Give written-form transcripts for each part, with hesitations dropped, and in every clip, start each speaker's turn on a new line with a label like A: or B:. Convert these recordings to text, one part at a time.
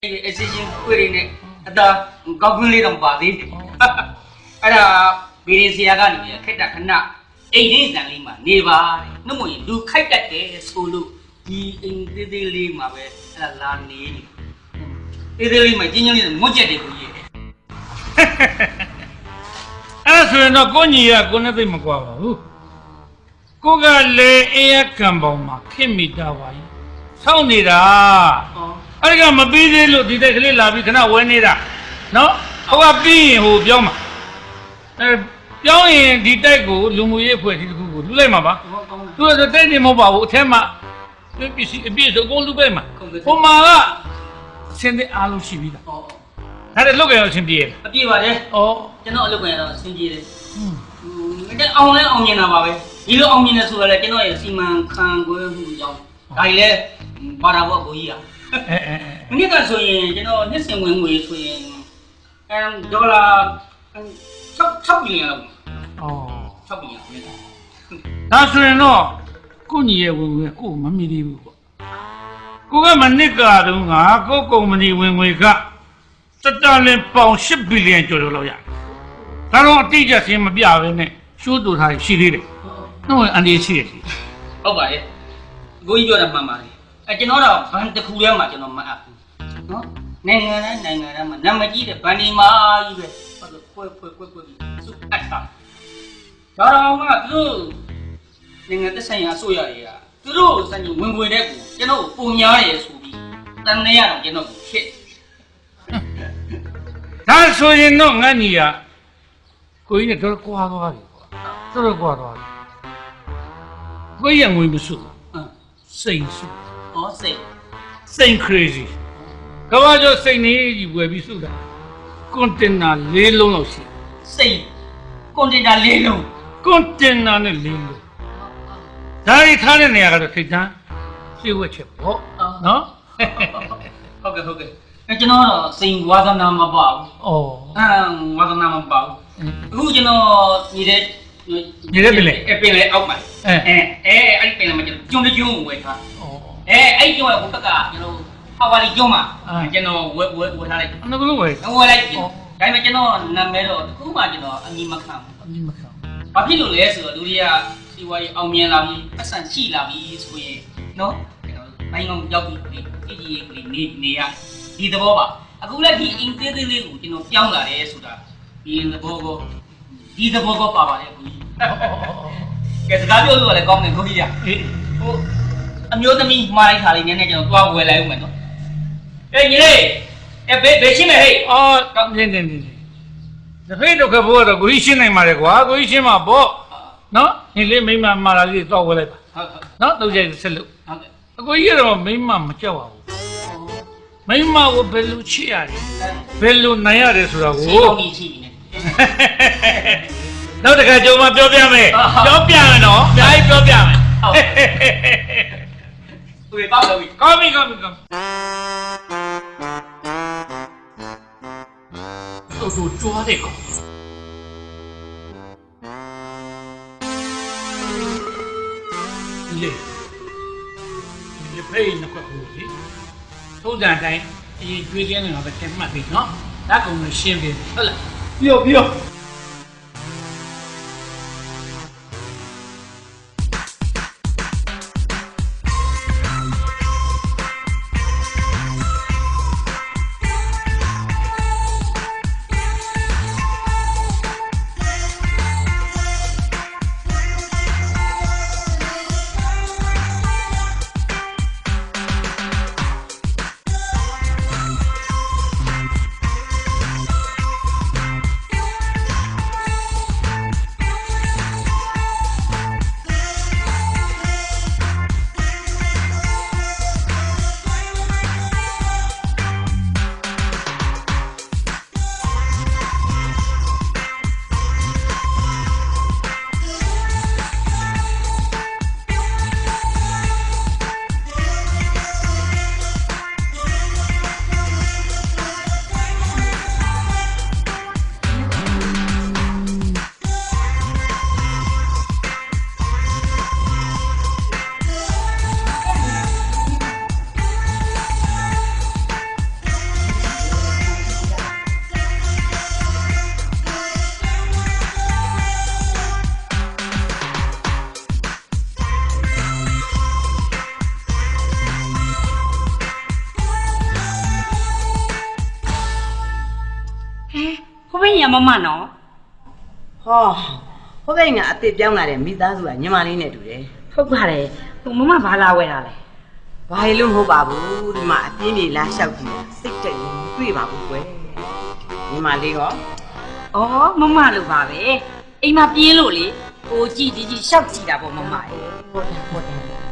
A: Assistant query at the government of Badi. Ada Keta Kana, 8 days and Lima, Neva, no more do kite that day, Sulu, the Indili Mabe, Lani. Italy, my genius, Mojade.
B: As we're not going here, going to be Magua. Koga le air camboma, Kimmy Dawai. Sound it up. I got my busy look, detective love, you cannot win it up. No? How are being who Yoma? Young detective, Lumuye, Lemaba. To the daily mobile, Tema, a bit of gold to Bema. Oh, Mala, send the Alu Shivida. Had a look at us in the air. Oh,
A: you're not looking at us in the air. Only onion about it. You don't mean as well, I can know, Seaman can't go young. I let Barawa. Neither so, you know, this thing when we swing and dollar and chopping.
B: Oh,
A: chopping.
B: That's why no. Kunya will go, Mammy. Go, Manica, go, money when we got. The darling pound ship billion to the lawyer. I don't teach us him a beer, should do how she did it. No, and it's seriously.
A: Oh, by go into the mamma. I cannot find the cooler much on my apple. No, Nanga, Namaji, the Panima, the poor. So I stop. Tara, do. Nanga the same as Soya. To do, and you win, you know, Punya is will be. Then they are, you know, shit.
B: That's why you know, Nania. Going to go out. Going and we will soon. Saying so.
A: Oh,
B: Saying crazy. Come on, just say, you will be soon. Content little.
A: Say, content little.
B: Content little. That is how they are to sit down. See what you want. No?
A: Okay. And you know, saying what a number about.
B: Oh.
A: What a number about. Who you know needed a pillar out my. I pay them. June with her. I do a Hutaka, you know, how are you, you know, what I like.
B: I'm not going to wait.
A: Oh, I like you. I make you know, Namero, who might you know, a Nimakam. But he will less, Luria, see why Omian Lavi, a son, she Lavi is way. No, I know, Yogi, near. He's the Boba. I could let the incredibly, you know, younger, Suda. He in the Bogo. He's the Bogo Papa. Get the Gabio like Gong and Goya. I'm your me, my Italian, and you go away like women. Hey, a bit, hey,
B: oh, come in. The fate of a word of Guishin and Maragua, Guishim are bought. No, he let me my Marali talk with it. Not the Jay salute. I go here on me, Mamma Chow. Mima will Bellucci, Bellu Nayaris. No, the guy, Joma Dobiame. Don't piano, I Dobiame. Come. So to draw the go. You pay in the coffee. So that I ingredient of a temple, no? That will receive it. Yo.
C: ရမမနော်
D: ဟောဟိုဘက်ကအစ်စ်ပြောင်းလာတဲ့မိသားစုကညီမလေးနဲ့တူတယ်
C: ဟုတ်ပါတယ်ဟိုမမဘာလာဝဲတာလဲ
D: ဘာလို့မဟုတ်ပါဘူးဒီမှာအပြင်းပြေလာလျှောက်ကြည့်စိတ်တက်ရင်တွေ့ပါဘူးကွယ်ညီမလေးရော
C: ဩမမလို့ပါပဲအိမ်မှာပြင်းလို့လေဟိုကြည့်ရှောက်ကြည့်တာပေါ့မမရေ
D: ဟုတ်တယ်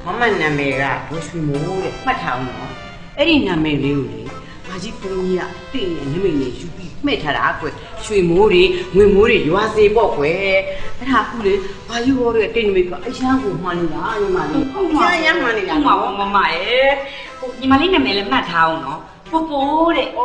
D: မမနာမည်ကဝရွှေမိုးတဲ့မှတ်ထားအောင်နော်အဲ့ဒီနာမည်လေးကိုလေဘာကြီးဘုန်းကြီးကတင့်ရဲ့နမိတ်နဲ့ယူပြီးမှဲ့ထားတာကွယ်ရွှေမိုးတွေငွေမိုးတွေရွာစေပေါ့ကွယ်အဲ့ဒါအခုလေဘာယူရောတဲ့တိတ်နမိတ်ကအရန်ကိုမှန်နေတာညီမလေးရမ်းမှန်နေတာ
C: ဟုတ်ပါဘူးမမရေဟိုညီမလေးနာမည်လည်းမှတ်ထားအောင်နော်ပူပူတဲ့ဩ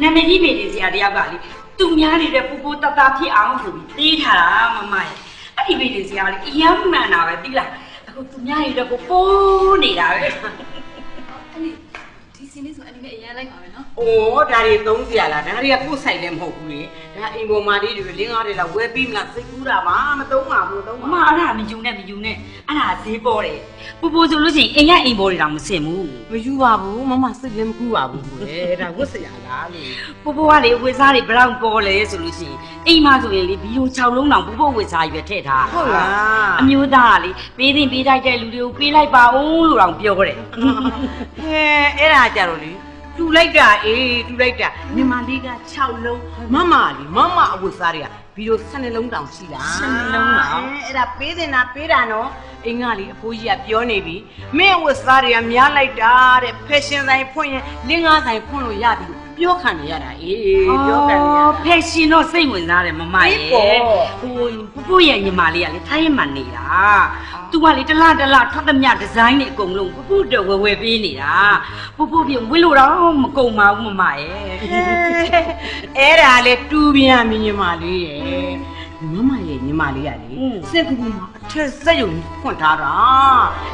C: နာမည်ကြီးပေတင်စရာတယောက်ကလေသူများနေတဲ့ပူပူတတဖြစ်အောင်ဆိုပြီးသေးထားတာမမရေအဲ့ဒီပေတင်စရာလေအရန်မှန်တာပဲသိလားအခုသူများနေတဲ့ပူပူနေတာပဲ
E: ဒီစင်းလေးဆိုအန်ဒီနဲ့အရင်လိုက်ပါမယ်နော်
D: ။အိုးဒါတွေသုံးစရာလားဒါတွေကကိုယ်ဆိုင်လည်းမဟုတ်ဘူးလေ။ဒါအိမ်ပေါ်မှာလေးတွေလင်းကားတွေလောက်ဝယ်ပြီးမလားစိတ်ကူးတာပါမသုံးပါဘူးသုံး
C: မ
D: ပါ
C: မအဲ့ဒါမယူနဲ့အဲ့ဒါဈေးပေါ်တယ်ပူပူဆိုလို့ရှိရင်အိမ်ရအိမ်ပေါ်တွေတော့မစင်ဘူး
D: မယူပါဘူးမမစိတ်လည်းမကူးပါဘူးကွယ်ဒါဝတ်စရာလားလို့
C: ပူပူကလေဝေစားတွေဘယ်လောက်ပေါ်လဲဆိုလို့ရှိရင်အိမ်မှာဆိုရင်လေဘီလို6လုံးတောင်ပူပူဝေစားကြီးပဲထည့်ထား
D: ဟုတ်လား
C: အမျိုးသားကလေပေးတင်ပေးတိုက်တဲ့လူတွေကိုပေးလိုက်ပါဦးလို့တောင်ပြောတယ်
D: ဟဲအဲ့ဒါကြတော့လေတူလိုက်တာအေးတူလိုက်တာညီမလေးက6လုံးမမလေးမမအဝတ်စားတွေကဗီဒီယို12လုံးတောင်ရှိတာအဲ့ဒါပေးတင်တာပေးတာနော်အင်္ဂါလေးအဖိုးကြီးကပြောနေပြီမင်းအဝတ်စားတွေကများလိုက်တာတဲ့ဖက်ရှင်ဆိုင်ဖွင့်ရင်လင်းကားဆိုင်ဖွင့်လို့ရပြီပြောခံနေရတာအေးပြောခံနေရ
C: ဖက်ရှင်တော့စိတ်ဝင်စားတယ်မမရဲ့
D: အေးပေါ့
C: ဟိုပူပူရဲ့ညီမလေးကလေထိုင်းရမှနေတာသူကလေတလားထွက်သမျှဒီဇိုင်းတွေအကုန်လုံးပူပူတော့ဝယ်ပေးနေတာပူပူပြဝစ်လို့တော့မကုန်ပါဘူးမမရဲ့
D: အဲ့ဒါလေတူပြန်မြင်ညီမလေးရဲ့မမရဲ့ညီမလေးကလေစက်ကူမှာအထက်စက်ယုံဖွင့်ထားတာ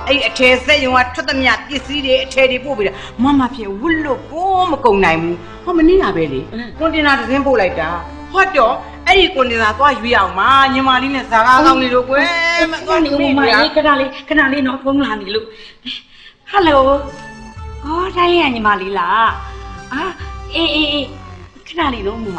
D: အဲ့အထက်စက်ယုံကထွက်သမျှပစ္စည်းတွေအထက်တွေပို့ပြီးတာမမဖြစ်ဝစ်လို့ကိုမကုန်နိုင်ဘူးဟောမနေ့ကပဲလေကွန်တင်နာတစ်စင်းပို့လိုက်တာဟောတော့အဲ့ဒီကွန်တင်နာသွားရွေးအောင်ပါညီမလေးနဲ့ဇာကားကောင်းနေလို့ကွယ်မသွားနေ
C: မ
D: ဘူး
C: မ
D: မ
C: ရေ
D: ရ
C: ခဏလေးနော်ဖုန်းလာနေလို့ဟယ်လိုအော်တိုင်းရညီမလေးလားအာအေးခဏလေးနော်မမ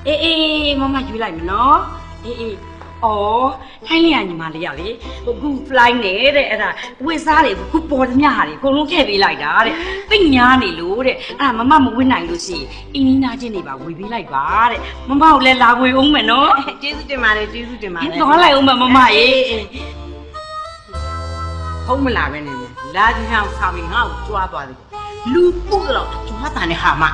C: အေးမမရွေးလိုက်မယ်နော်အေးအော်ထိုင်းလေးကညီမလေးရလေဟိုခု fly နေတဲ့အဲ့ဒါဝစ်စားတွေခုပေါ်သမျှဟာတွေအကုန်လုံးထည့်ပေးလိုက်တာတဲ့ပိတ်ညားနေလို့တဲ့အဲ့ဒါမမမဝစ်နိုင်လို့ရှိရင်အင်းနီနာချင်းတွေပါဝေပေးလိုက်ပါတဲ့မမကိုလည်းလာဝေအောင်မယ်နော်
D: ကျေးဇူးတင်ပါတယ်ကျေးဇူးတင်ပါတယ်
C: သွားလိုက်အောင်မမရေ
D: ဖုံးမလာပဲနေမယ်လာကြည့်အောင်ဆောင်ပြီးငါ့ကိုကြွားသွားတယ်လူပုတ်တော့ကြွားတာနဲ့ဟာမ